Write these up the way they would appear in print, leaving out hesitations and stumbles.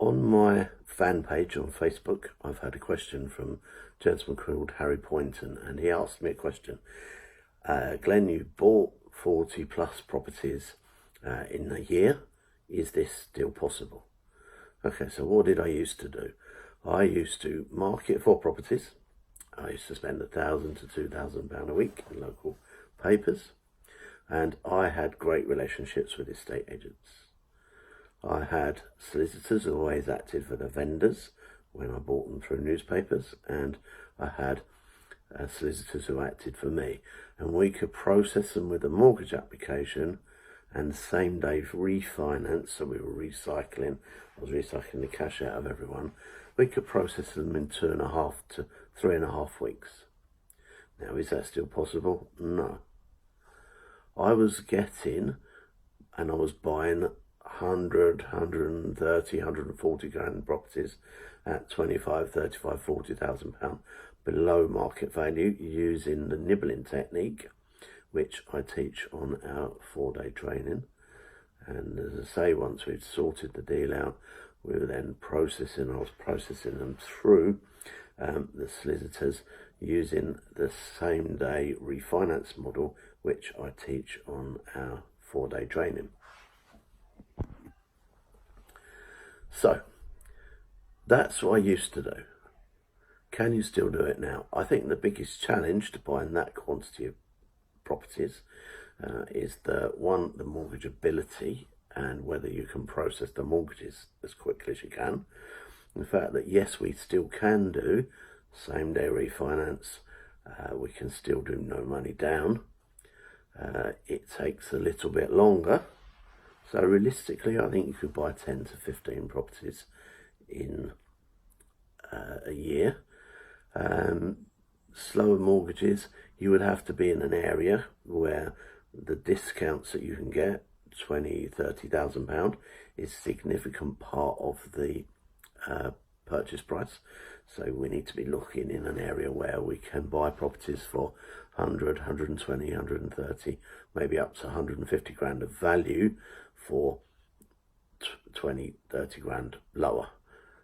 On my fan page on Facebook, I've had a question from a gentleman called Harry Poynton, and he asked me a question. Glenn, you bought 40 plus properties in a year. Is this still possible? Okay, so what did I used to do? I used to market for properties. I used to spend £1,000 to £2,000 a week in local papers, and I had great relationships with estate agents. I had solicitors who always acted for the vendors when I bought them through newspapers, and I had solicitors who acted for me, and we could process them with a mortgage application and same day refinance. So we were recycling, I was recycling the cash out of everyone. We could process them in 2.5 to 3.5 weeks. Now, is that still possible? No. I was getting, and I was buying 100, 130, 140 grand properties at 25, 35, 40,000 pounds below market value using the nibbling technique, which I teach on our 4-day training. And as I say, once we'd sorted the deal out, we were then I was processing them through the solicitors using the same day refinance model, which I teach on our 4-day training. So that's what I used to do. Can you still do it now? I think the biggest challenge to buying that quantity of properties is the mortgageability, and whether you can process the mortgages as quickly as you can. The fact that yes, we still can do same day refinance, we can still do no money down. It takes a little bit longer. So realistically, I think you could buy 10 to 15 properties in a year. Slower mortgages, you would have to be in an area where the discounts that you can get, £20,000, £30,000, is a significant part of the purchase price. So we need to be looking in an area where we can buy properties for 100, 120, 130, maybe up to 150 grand of value for 20, 30 grand lower.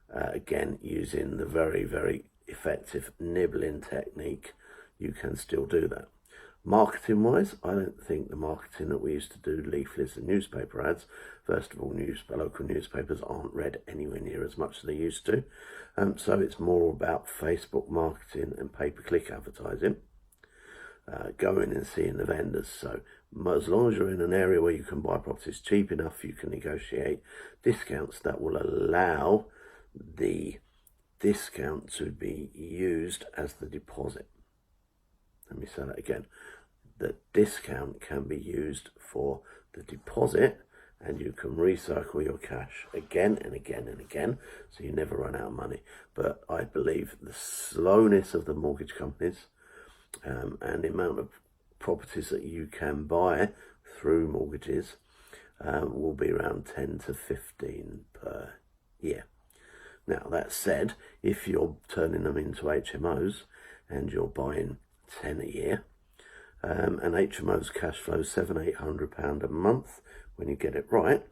Again, using the very, very effective nibbling technique, you can still do that. Marketing wise, I don't think the marketing that we used to do, leaflets and newspaper ads, first of all, local newspapers aren't read anywhere near as much as they used to. So it's more about Facebook marketing and pay-per-click advertising, going and seeing the vendors. So as long as you're in an area where you can buy properties cheap enough, you can negotiate discounts that will allow the discount to be used as the deposit. Let me say that again. The discount can be used for the deposit, and you can recycle your cash again and again and again, so you never run out of money. But I believe the slowness of the mortgage companies and the amount of properties that you can buy through mortgages will be around 10 to 15 per year. Now, that said, if you're turning them into HMOs and you're buying 10 a year, and HMO's cash flow £700-800 a month when you get it right,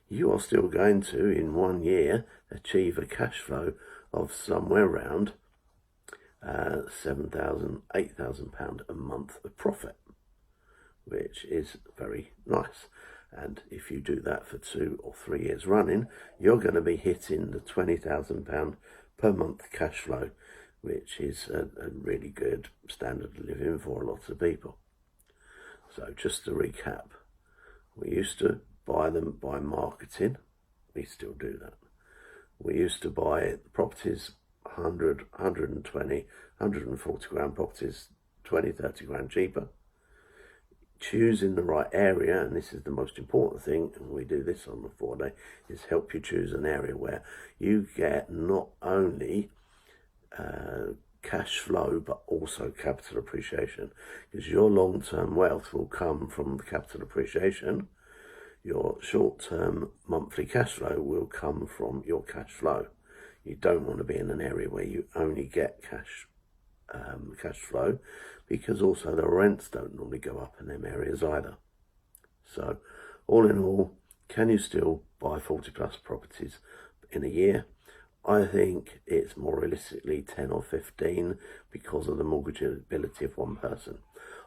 you are still going to, in 1 year, achieve a cash flow of somewhere around £7,000-8,000 a month of profit, which is very nice. And if you do that for 2 or 3 years running, you're going to be hitting the £20,000 per month cash flow, which is a really good standard of living for a lot of people. So just to recap, we used to buy them by marketing. We still do that. We used to buy properties 100, 120, 140 grand properties, 20, 30 grand cheaper. Choosing the right area, and this is the most important thing, and we do this on the 4-day, is help you choose an area where you get not only cash flow but also capital appreciation, because your long-term wealth will come from the capital appreciation. Your short-term monthly cash flow will come from your cash flow. You don't want to be in an area where you only get cash flow, because also the rents don't normally go up in them areas either. So all in all, can you still buy 40 plus properties in a year. I think it's more realistically 10 or 15 because of the mortgageability of one person.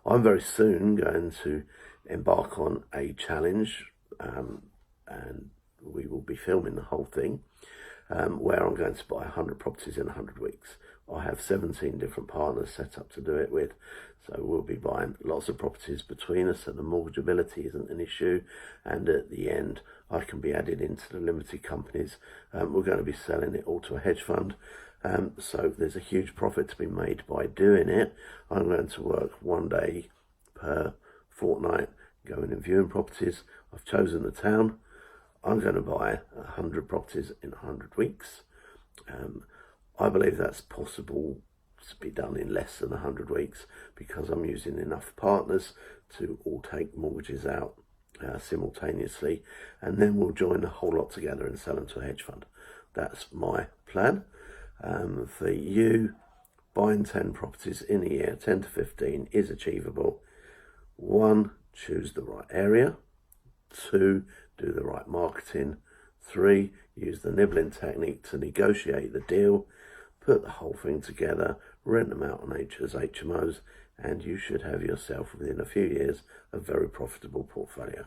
I'm very soon going to embark on a challenge, and we will be filming the whole thing, where I'm going to buy 100 properties in 100 weeks. I have 17 different partners set up to do it with, so we'll be buying lots of properties between us, so the mortgageability isn't an issue, and at the end I can be added into the limited companies. We're going to be selling it all to a hedge fund, so there's a huge profit to be made by doing it. I'm going to work 1 day per fortnight going and viewing properties. I've chosen the town. I'm going to buy 100 properties in 100 weeks. I believe that's possible to be done in less than 100 weeks because I'm using enough partners to all take mortgages out simultaneously, and then we'll join the whole lot together and sell them to a hedge fund. That's my plan. For you, buying 10 properties in a year, 10 to 15, is achievable. 1, choose the right area. 2, do the right marketing. 3, use the nibbling technique to negotiate the deal. Put the whole thing together, rent them out on as HMOs, and you should have yourself, within a few years, a very profitable portfolio.